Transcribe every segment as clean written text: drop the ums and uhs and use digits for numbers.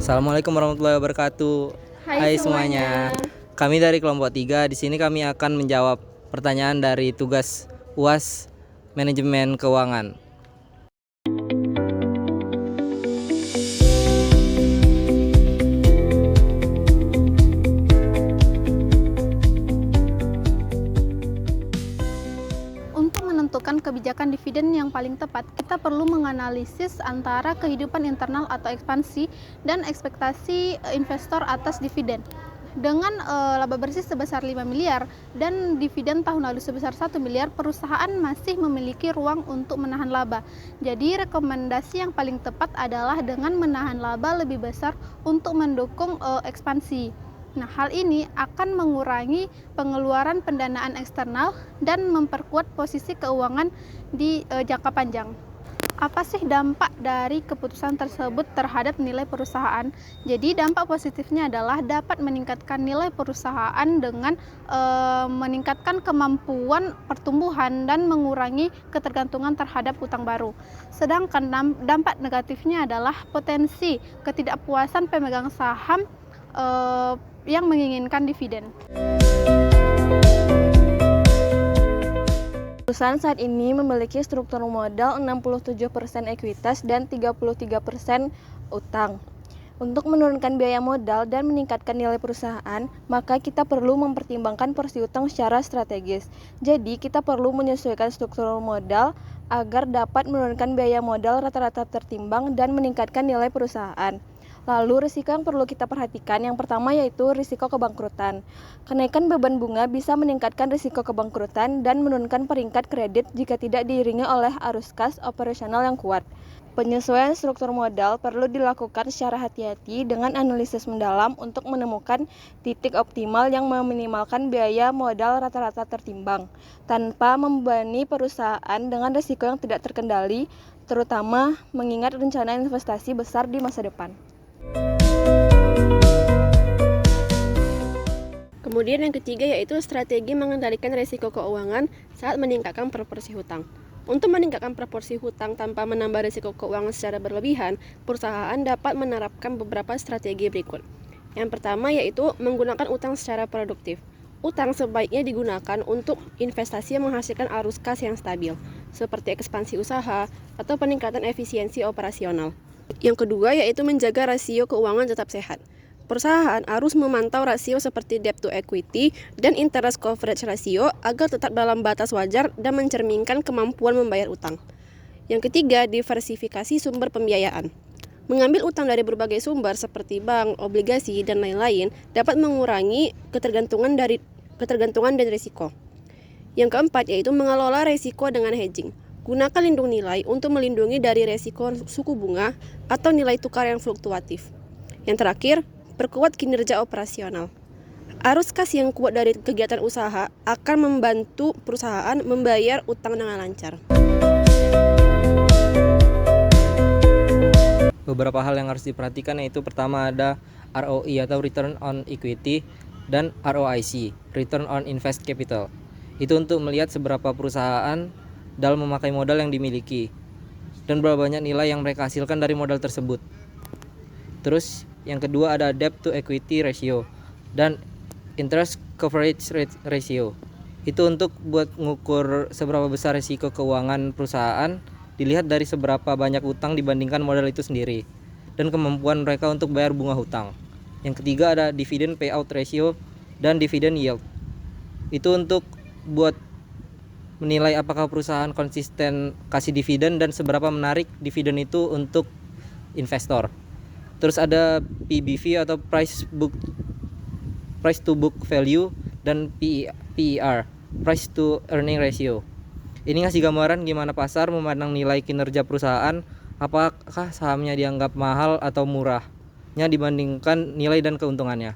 Assalamualaikum warahmatullahi wabarakatuh. Hai semuanya. Kami dari kelompok 3. Di sini kami akan menjawab pertanyaan dari tugas UAS Manajemen Keuangan. Untuk menentukan kebijakan dividen yang paling tepat, kita perlu menganalisis antara kehidupan internal atau ekspansi dan ekspektasi investor atas dividen. Dengan laba bersih sebesar 5 miliar dan dividen tahun lalu sebesar 1 miliar, perusahaan masih memiliki ruang untuk menahan laba. Jadi rekomendasi yang paling tepat adalah dengan menahan laba lebih besar untuk mendukung ekspansi. Nah, hal ini akan mengurangi pengeluaran pendanaan eksternal dan memperkuat posisi keuangan di jangka panjang. Apa sih dampak dari keputusan tersebut terhadap nilai perusahaan? Jadi dampak positifnya adalah dapat meningkatkan nilai perusahaan dengan meningkatkan kemampuan pertumbuhan dan mengurangi ketergantungan terhadap utang baru. Sedangkan dampak negatifnya adalah potensi ketidakpuasan pemegang saham yang menginginkan dividen. Perusahaan saat ini memiliki struktur modal 67% ekuitas dan 33% utang. Untuk menurunkan biaya modal dan meningkatkan nilai perusahaan, maka kita perlu mempertimbangkan porsi utang secara strategis. Jadi, kita perlu menyesuaikan struktur modal agar dapat menurunkan biaya modal rata-rata tertimbang dan meningkatkan nilai perusahaan. Lalu, risiko yang perlu kita perhatikan yang pertama yaitu risiko kebangkrutan. Kenaikan beban bunga bisa meningkatkan risiko kebangkrutan dan menurunkan peringkat kredit jika tidak diiringi oleh arus kas operasional yang kuat. Penyesuaian struktur modal perlu dilakukan secara hati-hati dengan analisis mendalam untuk menemukan titik optimal yang meminimalkan biaya modal rata-rata tertimbang, tanpa membebani perusahaan dengan risiko yang tidak terkendali, terutama mengingat rencana investasi besar di masa depan. Kemudian yang ketiga yaitu strategi mengendalikan risiko keuangan saat meningkatkan proporsi hutang. Untuk meningkatkan proporsi hutang tanpa menambah risiko keuangan secara berlebihan, perusahaan dapat menerapkan beberapa strategi berikut. Yang pertama yaitu menggunakan utang secara produktif. Utang sebaiknya digunakan untuk investasi yang menghasilkan arus kas yang stabil, seperti ekspansi usaha atau peningkatan efisiensi operasional. Yang kedua yaitu menjaga rasio keuangan tetap sehat. Perusahaan harus memantau rasio seperti debt to equity dan interest coverage ratio agar tetap dalam batas wajar dan mencerminkan kemampuan membayar utang. Yang ketiga, diversifikasi sumber pembiayaan. Mengambil utang dari berbagai sumber seperti bank, obligasi, dan lain-lain dapat mengurangi ketergantungan dan risiko. Yang keempat yaitu mengelola risiko dengan hedging. Gunakan lindung nilai untuk melindungi dari risiko suku bunga atau nilai tukar yang fluktuatif. Yang terakhir, perkuat kinerja operasional. Arus kas yang kuat dari kegiatan usaha akan membantu perusahaan membayar utang dengan lancar. Beberapa hal yang harus diperhatikan yaitu pertama ada ROE atau Return on Equity dan ROIC, Return on Invest Capital. Itu untuk melihat seberapa perusahaan dalam memakai modal yang dimiliki dan berapa banyak nilai yang mereka hasilkan dari modal tersebut. Terus yang kedua ada debt to equity ratio dan interest coverage ratio. Itu untuk buat mengukur seberapa besar risiko keuangan perusahaan dilihat dari seberapa banyak utang dibandingkan modal itu sendiri dan kemampuan mereka untuk bayar bunga hutang. Yang ketiga ada dividend payout ratio dan dividend yield. Itu untuk buat menilai apakah perusahaan konsisten kasih dividen dan seberapa menarik dividen itu untuk investor. Terus ada PBV atau price to book value dan PER, price to earning ratio. Ini ngasih gambaran gimana pasar memandang nilai kinerja perusahaan, apakah sahamnya dianggap mahal atau murahnya dibandingkan nilai dan keuntungannya.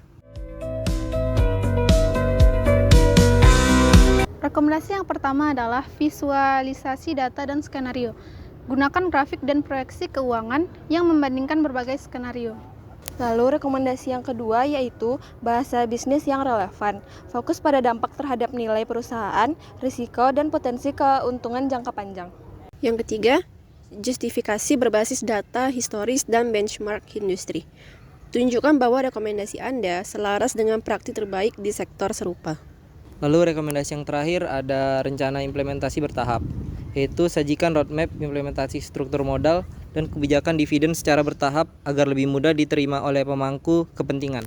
Rekomendasi yang pertama adalah visualisasi data dan skenario. Gunakan grafik dan proyeksi keuangan yang membandingkan berbagai skenario. Lalu rekomendasi yang kedua yaitu bahasa bisnis yang relevan. Fokus pada dampak terhadap nilai perusahaan, risiko, dan potensi keuntungan jangka panjang. Yang ketiga, justifikasi berbasis data historis dan benchmark industri. Tunjukkan bahwa rekomendasi Anda selaras dengan praktik terbaik di sektor serupa. Lalu rekomendasi yang terakhir ada rencana implementasi bertahap, yaitu sajikan roadmap implementasi struktur modal dan kebijakan dividen secara bertahap agar lebih mudah diterima oleh pemangku kepentingan.